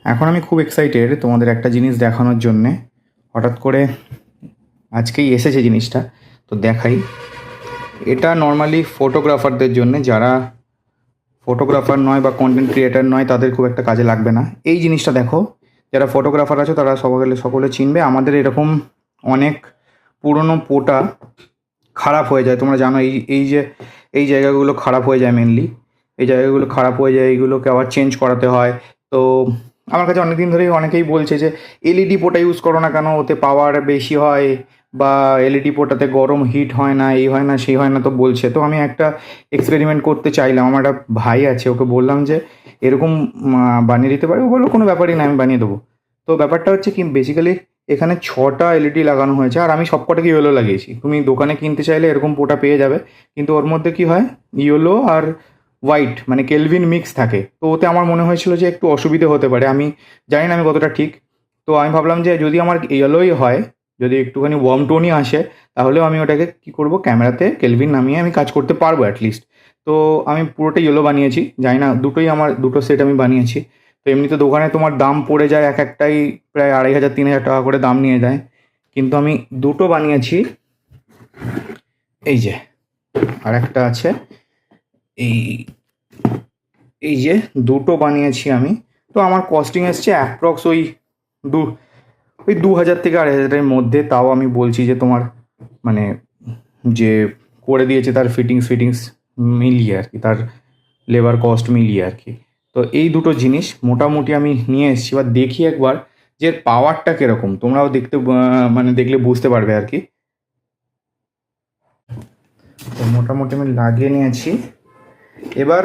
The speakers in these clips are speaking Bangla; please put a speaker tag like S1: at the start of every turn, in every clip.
S1: এখন আমি খুব এক্সাইটেড তোমাদের একটা জিনিস দেখানোর জন্যে। হঠাৎ করে আজকেই এসেছে জিনিসটা, তো দেখাই। এটা নর্মালি ফটোগ্রাফারদের জন্য, যারা ফটোগ্রাফার নয় বা কন্টেন্ট ক্রিয়েটার নয় তাদের খুব একটা কাজে লাগবে না। এই জিনিসটা দেখো, যারা ফটোগ্রাফার আছে তারা সকলে চিনবে। আমাদের এরকম অনেক পুরনো পোটা খারাপ হয়ে যায়, তোমরা জানো। এই জায়গাগুলো খারাপ হয়ে যায় মেনলি। এই জায়গাগুলো খারাপ হয়ে যায়, এইগুলোকে আবার চেঞ্জ করাতে হয়। তো আমার কাছে অনেক দিন ধরেই অনেকেই বলছে যে এলইডি পোটা ইউজ করো না কেন, ওতে পাওয়ার বেশি হয়, বা এলইডি পোটাতে গরম হিট হয় না, এই হয় না সেই হয় না, তো বলছে। তো আমি একটা এক্সপেরিমেন্ট করতে চাইলাম। আমার একটা ভাই আছে, ওকে বললাম যে এরকম বানিয়ে দিতে পারি। ও বললো কোনো ব্যাপারই না, আমি বানিয়ে দেবো। তো ব্যাপারটা হচ্ছে কি, বেসিক্যালি এখানে 6টা এলইডি লাগানো হয়েছে, আর আমি সবকটাকে ইয়েলো লাগিয়েছি। তুমি দোকানে কিনতে চাইলে এরকম পোটা পেয়ে যাবে, কিন্তু ওর মধ্যে কি হয়, ইয়েলো আর হোয়াইট মানে কেলভিন মিক্স থাকে। তো ওতে আমার মনে হয়েছিল যে একটু অসুবিধে হতে পারে, আমি জানি না আমি কতটা ঠিক। তো আমি ভাবলাম যে যদি আমার ইয়েলোই হয়, যদি একটুখানি ওয়ার্ম টোনই আসে, তাহলেও আমি ওটাকে কী করবো, ক্যামেরাতে কেলভিন নামিয়ে আমি কাজ করতে পারবো অ্যাটলিস্ট। তো আমি পুরোটা ইয়েলো বানিয়েছি, জানি না, দুটো সেট আমি বানিয়েছি। তো এমনিতে দোকানে তোমার দাম পড়ে যায় এক একটাই প্রায় 2500-3000 টাকা করে দাম নিয়ে যায়, কিন্তু আমি দুটো বানিয়েছি। এই যে আর একটা আছে, এই এই যে দুটো বানিয়েছি আমি। তো আমার কস্টিং এসছে অ্যাপ্রক্স দু 2000 থেকে 2500-এর মধ্যে। তাও আমি বলছি যে তোমার মানে যে করে দিয়েছে তার ফিটিংস মিলিয়ে আর কি, তার লেবার কস্ট মিলিয়ে আর কি। তো এই দুটো জিনিস মোটামুটি আমি নিয়ে এসেছি। এবার দেখি একবার যে এর পাওয়ারটা কীরকম, তোমরাও মানে দেখলে বুঝতে পারবে আর কি। তো মোটামুটি আমি লাগিয়ে নিয়েছি। এবার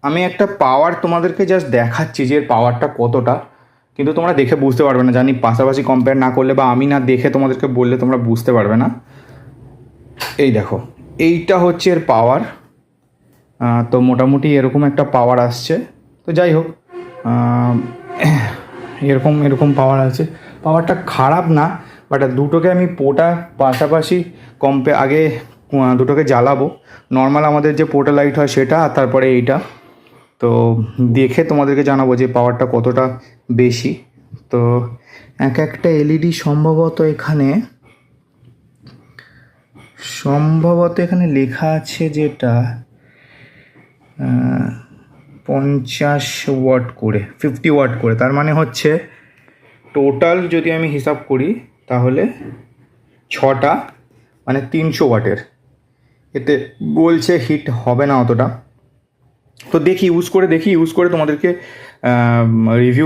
S1: আমি একটা পাওয়ার তোমাদেরকে জাস্ট দেখাচ্ছি যে এর পাওয়ারটা কতটা, কিন্তু তোমরা দেখে বুঝতে পারবে না, জানি পাশাপাশি কম্পেয়ার না করলে বা আমি না দেখে তোমাদেরকে বললে তোমরা বুঝতে পারবে না। এই দেখো, এইটা হচ্ছে এর পাওয়ার। তো মোটামুটি এরকম একটা পাওয়ার আসছে। তো যাই হোক, এরকম পাওয়ার আছে। পাওয়ারটা খারাপ না, বাট দুটোকে আমি পোটা পাশাপাশি আগে দুটোকে জ্বালাবো। নর্মাল আমাদের যে পোর্টা লাইট হয় সেটা, আর তারপরে এইটা। তো দেখে তোমাদেরকে জানাবো যে পাওয়ারটা কতটা বেশি। তো একটা এলইডি সম্ভবত এখানে লেখা আছে যেটা 50 ওয়াট করে, 50 ওয়াট করে। তার মানে হচ্ছে টোটাল যদি আমি হিসাব করি তাহলে 6টা, মানে 300 ওয়াটের। এতে বলছে হিট হবে না অতটা। তো ইউজ করে তোমাদেরকে রিভিউ